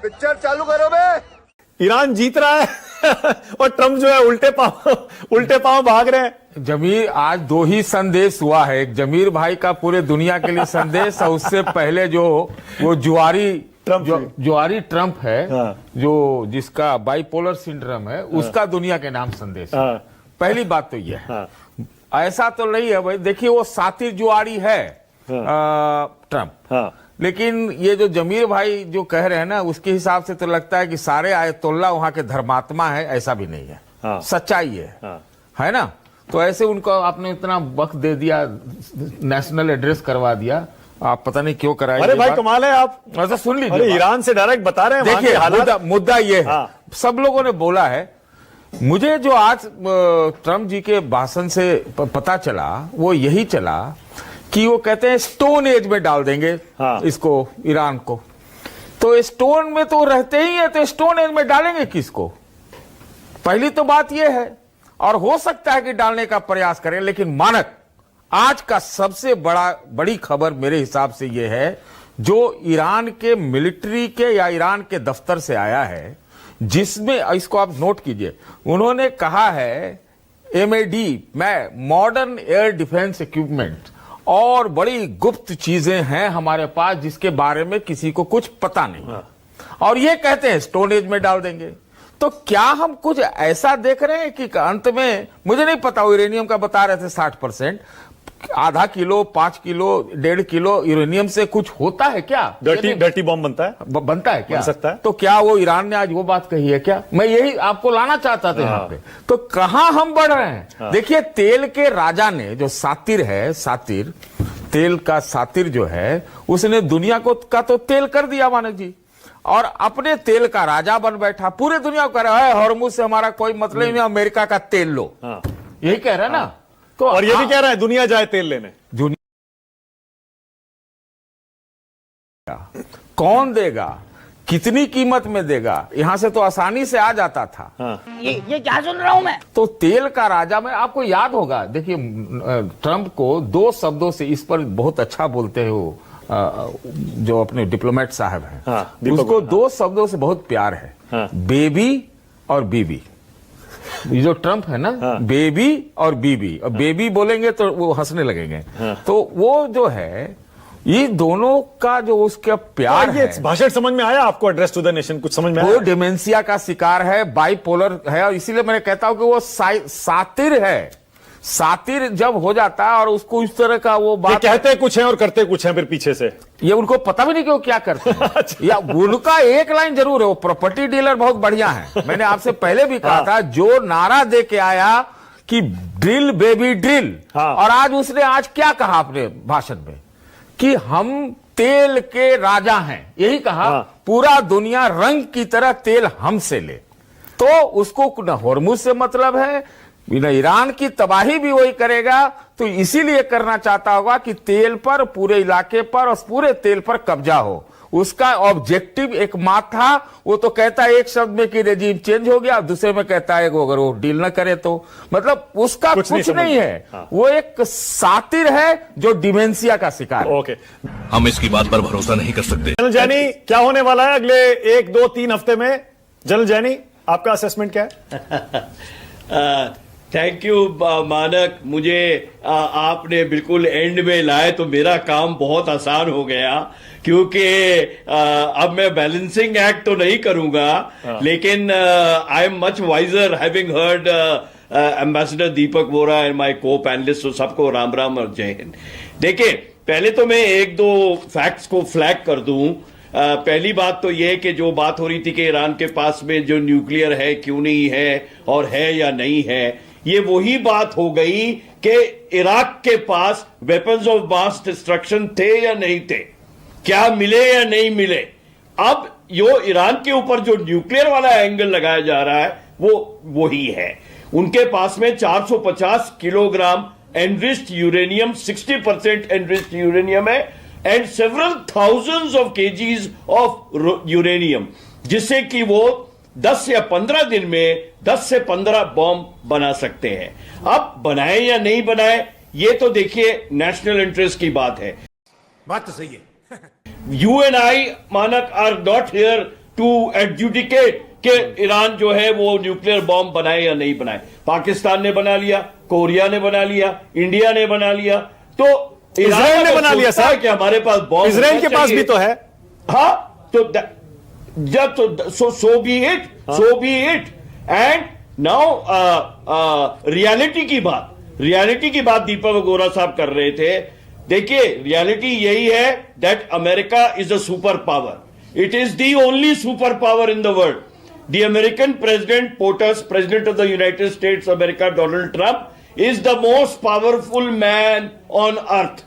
Picture चालू करो बे। Iran जीत रहा है और ट्रम्प जो है उल्टे पांव भाग रहे हैं। जमीर, आज दो ही संदेश हुआ है, एक जमीर भाई का पूरे दुनिया के लिए संदेश और उससे पहले जो वो जुआरी ट्रम्प है, हाँ। जो जिसका बाइपोलर सिंड्रोम है, उसका दुनिया के नाम संदेश है। हाँ। पहली बात तो यह है, हाँ। ऐसा तो नहीं है भाई, देखिए वो सातिर जुआरी है ट्रम्प, हाँ। लेकिन ये जो जमीर भाई जो कह रहे हैं ना, उसके हिसाब से तो लगता है कि सारे आयतुल्ला वहां के धर्मात्मा है, ऐसा भी नहीं है। हाँ। सच्चाई है, हाँ। है ना। तो ऐसे उनको आपने इतना वक्त दे दिया, नेशनल एड्रेस करवा दिया, आप पता नहीं क्यों कराए। अरे भाई कमाल है, आप ऐसा सुन लीजिए, अरे ईरान से डायरेक्ट बता रहे हैं। देखिए मुद्दा ये है, हाँ। सब लोगों ने बोला है, मुझे जो आज ट्रम्प जी के भाषण से पता चला वो यही चला कि वो कहते हैं स्टोन एज में डाल देंगे, हाँ। इसको, ईरान को। तो स्टोन में तो रहते ही है, तो स्टोन एज में डालेंगे किसको? पहली तो बात यह है, और हो सकता है कि डालने का प्रयास करें, लेकिन मानक आज का सबसे बड़ी खबर मेरे हिसाब से यह है, जो ईरान के मिलिट्री के या ईरान के दफ्तर से आया है, जिसमें इसको आप नोट कीजिए, उन्होंने कहा है MAD में मॉडर्न एयर डिफेंस इक्विपमेंट और बड़ी गुप्त चीजें हैं हमारे पास जिसके बारे में किसी को कुछ पता नहीं, और ये कहते हैं स्टोन एज में डाल देंगे। तो क्या हम कुछ ऐसा देख रहे हैं कि अंत में, मुझे नहीं पता, यूरेनियम का बता रहे थे 60%, आधा किलो, 5 किलो, 1.5 किलो यूरेनियम से कुछ होता है क्या? डर्टी बॉम्ब बनता है, बनता है क्या? बन सकता है। तो क्या वो ईरान ने आज वो बात कही है क्या? मैं यही आपको लाना चाहता था यहाँ पे। तो कहां हम बढ़ रहे हैं? हाँ। देखिए, तेल के राजा ने, जो सातिर है, तेल का सातिर जो है, उसने दुनिया का तो तेल कर दिया मानक जी, और अपने तेल का राजा बन बैठा, पूरे दुनिया को कह रहा है हॉर्मुज से हमारा कोई मतलब नहीं, अमेरिका का तेल लो, यही कह रहा है ना। तो और ये भी कह रहा है दुनिया जाए तेल लेने। कौन देगा, कितनी कीमत में देगा? यहां से तो आसानी से आ जाता था। हाँ। ये क्या सुन रहा हूं मैं? तो तेल का राजा में आपको याद होगा, देखिए ट्रम्प को 2 शब्दों से इस पर बहुत अच्छा बोलते हैं वो, जो अपने डिप्लोमेट साहब हैं, हाँ, उसको 2 शब्दों से बहुत प्यार है, हाँ। बेबी और बीबी। ये जो ट्रम्प है ना, हाँ। बेबी और बीबी, और बेबी बोलेंगे तो वो हंसने लगेंगे। हाँ। तो वो जो है, ये दोनों का जो उसका प्यार है, भाषण समझ में आया आपको? एड्रेस टू द नेशन कुछ समझ में आया? वो डिमेंशिया का शिकार है, बाइपोलर है, और इसीलिए मैंने कहता हूं कि वो सातिर है। सातिर जब हो जाता है और उसको इस तरह का वो बात, कहते कुछ है और करते कुछ है, फिर पीछे से ये उनको पता भी नहीं कि वो क्या करते हैं। या उनका एक लाइन जरूर है, वो प्रॉपर्टी डीलर बहुत बढ़िया है। मैंने आपसे पहले भी कहा था, जो नारा दे के आया कि ड्रिल बेबी ड्रिल, और आज उसने क्या कहा अपने भाषण में कि हम तेल के राजा हैं, यही कहा। पूरा दुनिया रंग की तरह तेल हमसे ले, तो उसको न हॉर्मुज से मतलब है, न ईरान की तबाही भी वही करेगा। तो इसीलिए करना चाहता होगा कि तेल पर, पूरे इलाके पर और पूरे तेल पर कब्जा हो। उसका ऑब्जेक्टिव एक मात्र था, वो तो कहता है एक शब्द में कि रेजिम चेंज हो गया, दूसरे में कहता है अगर वो डील न करे तो, मतलब उसका कुछ नहीं है। वो एक सातिर है जो डिमेंशिया का शिकार है। ओके, हम इसकी बात पर भरोसा नहीं कर सकते। जनरल जैनी, क्या होने वाला है अगले 1, 2, 3 हफ्ते में? जनरल जैनी, आपका असेसमेंट क्या है? थैंक यू मानक, मुझे आपने बिल्कुल एंड में लाए तो मेरा काम बहुत आसान हो गया, क्योंकि अब मैं बैलेंसिंग एक्ट तो नहीं करूंगा, लेकिन I am much wiser having heard ambassador Deepak Vora and my co panelist. तो सबको राम राम और जय हिंद। देखिए, पहले तो मैं 1-2 फैक्ट्स को फ्लैग कर दूं। पहली बात तो यह कि जो बात हो रही थी कि ईरान के पास में जो न्यूक्लियर है क्यों नहीं है, और है या नहीं है, ये वही बात हो गई कि इराक के पास वेपन्स ऑफ मास डिस्ट्रक्शन थे या नहीं थे, क्या मिले या नहीं मिले। अब यो ईरान के ऊपर जो न्यूक्लियर वाला एंगल लगाया जा रहा है वो वही है। उनके पास में 450 kilogram enriched uranium, 60% enriched uranium है, and several thousands of KGs of uranium, जिससे कि वो 10 या 15 दिन में 10 से 15 बॉम्ब बना सकते हैं। अब बनाए या नहीं बनाए, ये तो देखिए नेशनल इंटरेस्ट की बात है। बात तो सही है। You and I, Manak, are not here to adjudicate कि ईरान जो है वो न्यूक्लियर बॉम्ब बनाए या नहीं बनाए। पाकिस्तान ने बना लिया, कोरिया ने बना लिया, इंडिया ने बना लिया, तो इजराइल ने बना लिया सर कि हमारे पास बॉम्ब, इजराइल के पास भी तो है। हाँ, तो जब तो so be it and now reality की बात दीपक वगोरा साहब कर रहे थे। देखिए, रियलिटी यही है that America is a super power. It is the only super power in the world. The American president POTUS, president of the United states America, Donald Trump is the most powerful man on earth.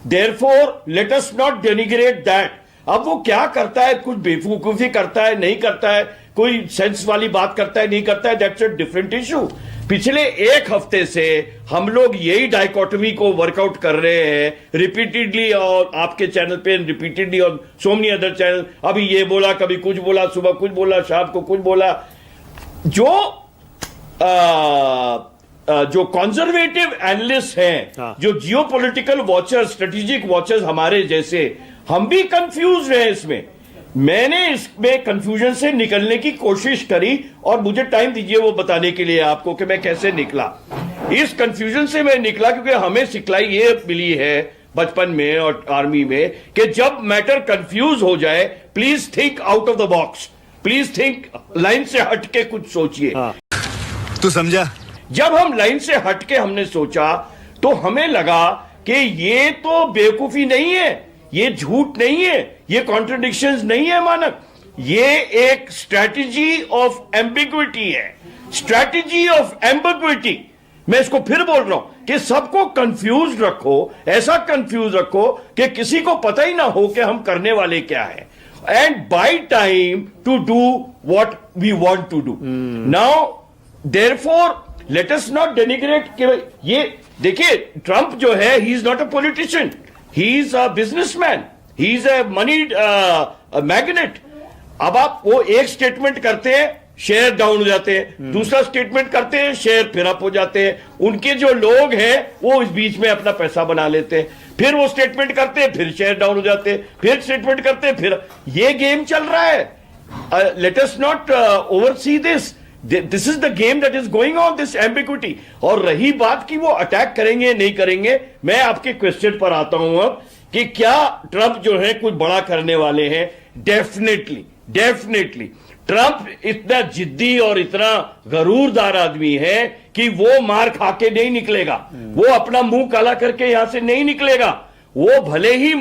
Therefore, let us not denigrate that. अब वो क्या करता है, कुछ बेवकूफी करता है, नहीं करता है, कोई सेंस वाली बात करता है, नहीं करता है, दैट्स अ डिफरेंट इशू। पिछले एक हफ्ते से हम लोग यही डाइकोटमी को वर्कआउट कर रहे हैं रिपीटेडली, और आपके चैनल पे रिपीटेडली और सो मेनी अदर चैनल। अभी ये बोला, कभी कुछ बोला, सुबह कुछ बोला, शाम को कुछ बोला। जो कंजर्वेटिव एनालिस्ट हैं, जो जियोपॉलिटिकल वॉचर्स, स्ट्रेटेजिक वॉचर्स हमारे जैसे, हम भी कंफ्यूज रहे इसमें। मैंने इसमें कंफ्यूजन से निकलने की कोशिश करी और मुझे टाइम दीजिए वो बताने के लिए आपको कि मैं कैसे निकला। इस कंफ्यूजन से मैं निकला क्योंकि हमें सिखलाई ये मिली है बचपन में और आर्मी में कि जब मैटर कंफ्यूज हो जाए, please think out of the box, please think, line से हट के कुछ सोचिए। तू समझा? जब हम लाइन से हटके हमने सोचा तो हमें लगा कि ये तो बेवकूफी नहीं है, ये झूठ नहीं है, ये कॉन्ट्रडिक्शंस नहीं है मानक, ये एक स्ट्रैटेजी ऑफ एम्बिग्विटी है, स्ट्रैटेजी ऑफ एम्बिग्विटी। मैं इसको फिर बोल रहा हूं कि सबको कंफ्यूज रखो, ऐसा कंफ्यूज रखो कि किसी को पता ही ना हो कि हम करने वाले क्या है, and by time to do what we want to do. Now therefore let us not denigrate कि ये देखिए, ट्रंप जो है, he is not a politician, he is a businessman, he is a money magnet. अब आप वो एक statement करते हैं, शेयर डाउन हो जाते हैं, दूसरा स्टेटमेंट करते हैं, शेयर फिर अप हो जाते हैं। उनके जो लोग हैं वो इस बीच में अपना पैसा बना लेते हैं, फिर वो स्टेटमेंट करते हैं, फिर शेयर डाउन हो जाते हैं, फिर स्टेटमेंट करते हैं, फिर ये गेम चल रहा है। Late us not oversee this. This is the game that is going on, this ambiguity. और रही बात कि वो अटैक करेंगे नहीं करेंगे, मैं आपके क्वेश्चन पर आता हूं अब कि क्या ट्रंप जो है कुछ बड़ा करने वाले हैं? डेफिनेटली ट्रंप इतना जिद्दी और इतना गरूरदार आदमी है कि वो मार खा के नहीं निकलेगा, वो अपना मुंह काला करके यहां से नहीं निकलेगा। वो भले ही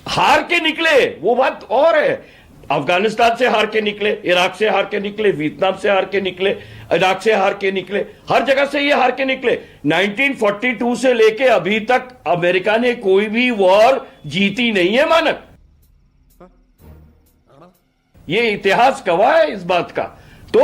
हार के निकले, वो बात और है। अफगानिस्तान से हार के निकले, इराक से हार के निकले, वियतनाम से हार के निकले, इराक से हार के निकले, हर जगह से ये हार के निकले। 1942 से लेके अभी तक अमेरिका ने कोई भी वॉर जीती नहीं है मानक, ये इतिहास गवाह है इस बात का। तो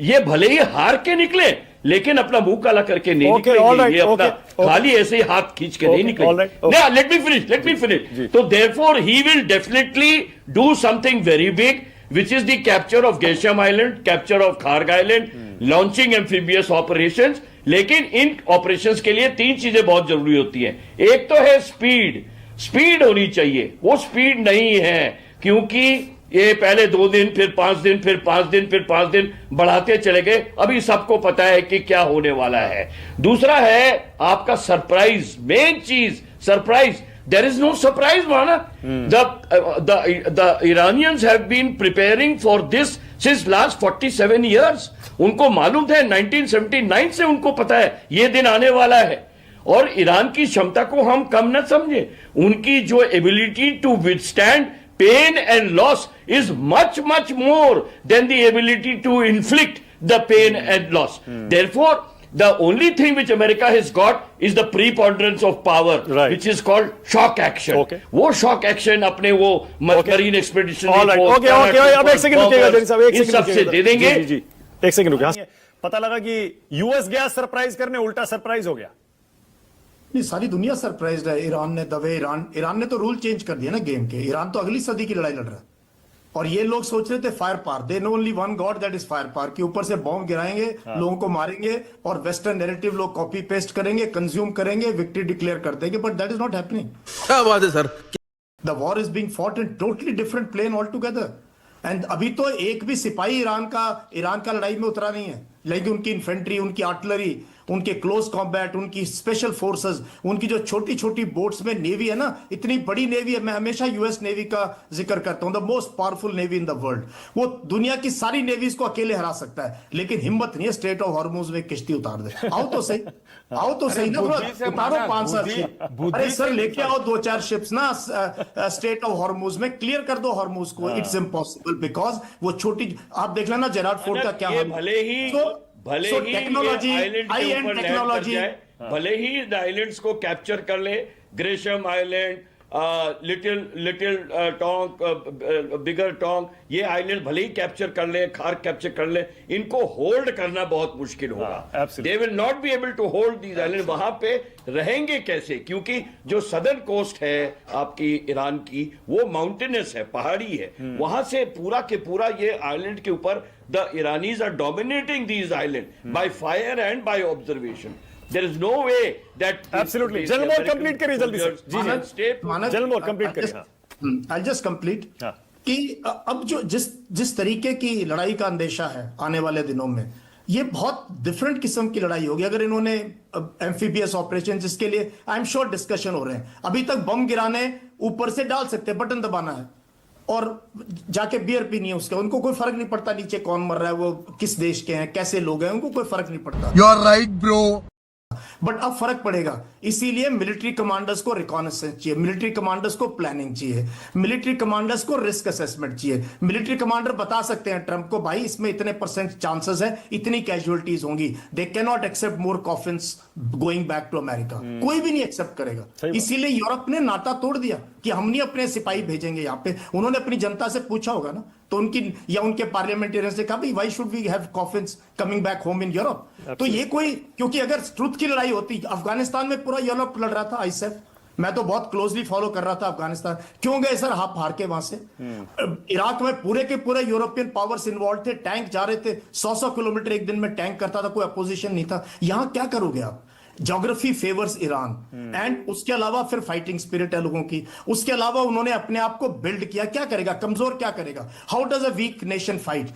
ये भले ही हार के निकले लेकिन अपना मुंह काला करके नहीं निकलेंगे, ये अपना खाली ऐसे ही हाथ खींच के नहीं निकलेंगे। Let me finish. तो therefore he will definitely do something very big, which is the capture of Geisham Island, capture of Kharg Island, launching amphibious operations। लेकिन इन ऑपरेशंस के लिए तीन चीजें बहुत जरूरी होती हैं। एक तो है स्पीड होनी चाहिए, वो स्पीड नहीं है क्योंकि ये पहले 2 दिन, फिर 5 दिन, फिर 5 दिन, फिर 5 दिन बढ़ाते चले गए। अभी सबको पता है कि क्या होने वाला है। दूसरा है आपका सरप्राइज, मेन चीज surprise. There is no surprise, Mana. The Iranians have been preparing for this since last 47 years. उनको मालूम है, 1979 से उनको पता है ये दिन आने वाला है। और ईरान की क्षमता को हम कम न समझे, उनकी जो ability to withstand pain and loss is much more than the ability to inflict the pain and loss. Therefore, the only thing which America has got is the preponderance of power, right, which is called shock action. Okay. वो shock action अपने वो marine expedition okay, अब एक second रुकिएगा Jain साहब, एक second से दे देंगे। जी, एक सेकंड रुकिए। पता लगा कि यूएस गया सरप्राइज करने, उल्टा सरप्राइज हो गया। नहीं, सारी दुनिया सरप्राइज्ड है। ईरान ने ईरान ने तो रूल चेंज कर दिया ना गेम के। ईरान तो अगली सदी की लड़ाई लड़ रहा है और ये लोग सोच रहे थे fire power, they know only one god that is fire power, के ऊपर से बॉम्ब गिराएंगे, लोगों को मारेंगे और वेस्टर्न नैरेटिव लोग कॉपी पेस्ट करेंगे, कंज्यूम करेंगे, विक्ट्री डिक्लेयर कर देंगे। But that is not happening. क्या बात है sir? The war is being fought in totally different plane altogether. And अभी तो एक भी सिपाही ईरान का लड़ाई में उतरा नहीं है, लेकिन उनकी इन्फेंट्री, उनकी आर्टिलरी, उनके क्लोज कॉम्बैट, उनकी स्पेशल फोर्सेस, उनकी जो छोटी छोटी बोट्स में नेवी है ना, इतनी बड़ी नेवी है। मैं हमेशा यूएस नेवी का जिक्र करता हूं, the most powerful navy in the world. वो दुनिया की सारी नेवीज को अकेले हरा सकता है, लेकिन हिम्मत नहीं है स्ट्रेट ऑफ हॉर्मुज में किश्ती उतार दे। आओ तो सही ना, बुद्धि से उतारो माना, 5-7 बुद्धि- शिप। बुद्धि अरे सर से लेके आओ 2-4 शिप्स ना स्ट्रेट ऑफ हॉर्मुज में, क्लियर कर दो हॉर्मुज को। इट्स इम्पॉसिबल, बिकॉज वो छोटी, आप देख लेना जेरार्ड फोर्ट का क्या ये हाल है। भले ही टेक्नोलॉजी, आइलैंड हाई के एंड ऊपर लैंड कर टेक्नोलॉजी, जाए, भले ही इन आइलैंड्स को कैप्चर कर ले, ग्रेशम आइलैंड, लिटिल टोंक, बिगर टोंक, ये आइलैंड भले ही कैप्चर कर ले, खार कैप्चर कर ले, इनको होल्ड करना बहुत मुश्किल होगा। absolutely. They will not be able to hold these island. वहां पे रहेंगे कैसे? क्योंकि जो सदर्न कोस्ट है आपकी ईरान की, वो माउंटेनस है, पहाड़ी है। वहां से पूरा के पूरा ये आइलैंड के ऊपर the Iranis are dominating these island by fire and by observation. There is no way that Absolutely. General Moore, complete करिए जल्दी से। जी, जनरल मोर कंप्लीट करिए। I'll just complete हाँ। कि अब जो जिस तरीके की लड़ाई का अंदेशा है आने वाले दिनों में, ये बहुत डिफरेंट किस्म की लड़ाई होगी। अगर इन्होंने एम्फीबियस ऑपरेशन, जिसके लिए आई एम श्योर डिस्कशन हो रहे हैं, अभी तक बम गिराने ऊपर से डाल सकते, बटन दबाना है और जाके बियर पीनी है उसका, उनको कोई फर्क नहीं पड़ता नीचे कौन मर रहा है, वो किस देश के हैं, कैसे लोग हैं, उनको कोई फर्क नहीं पड़ता। You are right bro. But अब फर्क पड़ेगा, इसीलिए मिलिट्री कमांडर्स को रिकॉनेसेंस चाहिए, मिलिट्री कमांडर्स को प्लानिंग चाहिए, मिलिट्री कमांडर्स को रिस्क असेसमेंट चाहिए। मिलिट्री कमांडर बता सकते हैं ट्रंप को, भाई इसमें इतने % चांसेस है, इतनी कैजुअलिटीज होंगी। They can not accept more coffins going back to America. कोई भी नहीं एक्सेप्ट करेगा। इसीलिए यूरोप ने नाता तोड़ दिया कि हम नहीं अपने सिपाही भेजेंगे यहाँ पे। उन्होंने अपनी जनता से पूछा होगा ना, तो उनकी या उनके पार्लियामेंटेरियन से कहा, भाई why should we have coffins coming back home in Europe. तो ये कोई, क्योंकि अगर ट्रुथ की लड़ाई होती, अफगानिस्तान में पूरा यूरोप लड़ रहा था आईएसएफ, मैं तो बहुत क्लोजली फॉलो कर रहा था अफगानिस्तान। क्यों गए सर हार के वहां से? इराक में पूरे के पूरे यूरोपियन पावर्स इन्वॉल्व थे, टैंक जा रहे थे, 100 किलोमीटर एक दिन में टैंक करता था, कोई अपोजिशन नहीं था। यहां क्या करोगे आप? ज्योग्राफी फेवर्स ईरान, एंड उसके अलावा फिर फाइटिंग स्पिरिट है लोगों की। उसके अलावा उन्होंने अपने आप को बिल्ड किया। क्या करेगा कमजोर? क्या करेगा? How does a weak nation fight?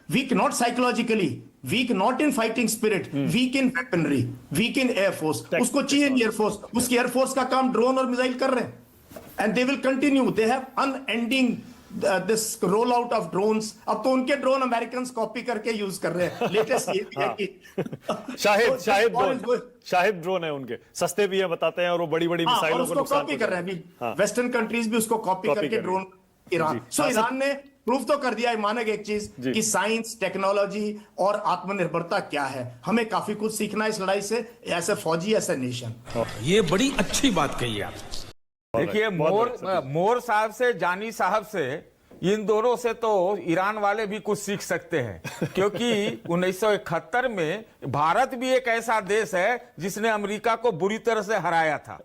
Weak not psychologically, weak not in fighting spirit, weak in weaponry, weak in air force. उसको चाहिए एयरफोर्स, उसकी एयरफोर्स का काम ड्रोन और मिसाइल कर रहे हैं, and they will continue. They have unending this roll out of drones. अब तो उनके ड्रोन अमेरिकन कॉपी करके यूज कर रहे हैं। लेटेस्ट ये भी है कि शाहिद ड्रोन है उनके, सस्ते भी है बताते हैं, और वो बड़ी बड़ी मिसाइलों को नुकसान कॉपी कर रहे हैं अभी। वेस्टर्न कंट्रीज भी उसको कॉपी करके ड्रोन, ईरान। सो ईरान ने प्रूफ तो कर दिया है, मानेगा एक चीज कि साइंस, टेक्नोलॉजी और आत्मनिर्भरता क्या है। हमें काफी कुछ सीखना है इस लड़ाई से, ऐसे फौजी, ऐसे नेशन। ये बड़ी अच्छी बात कही आप। देखिए, मोर साहब से, जानी साहब से, इन दोनों से तो ईरान वाले भी कुछ सीख सकते हैं, क्योंकि 1971 में भारत भी एक ऐसा देश है जिसने अमेरिका को बुरी तरह से हराया था।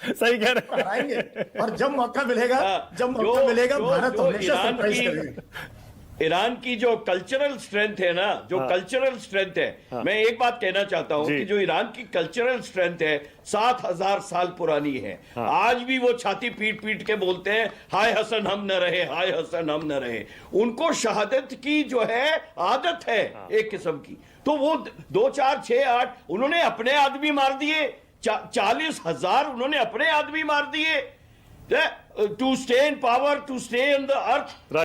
सही कह रहे हैं। हराएंगे, और जब मौका मिलेगा भारत हमेशा सरप्राइज करेगा। ईरान की जो कल्चरल स्ट्रेंथ है ना, कल्चरल स्ट्रेंथ है, मैं एक बात कहना चाहता हूं कि जो ईरान की कल्चरल स्ट्रेंथ है 7000 साल पुरानी है। आज भी वो छाती पीट पीट के बोलते हैं, हाय हसन हम न रहे, हाय हसन हम न रहे। उनको शहादत की जो है आदत है एक किस्म की। तो वो 2, 4, 6, 8 उन्होंने अपने आदमी मार दिए, 40,000 उन्होंने अपने आदमी मार दिए, to stay in power, to stay in the earth.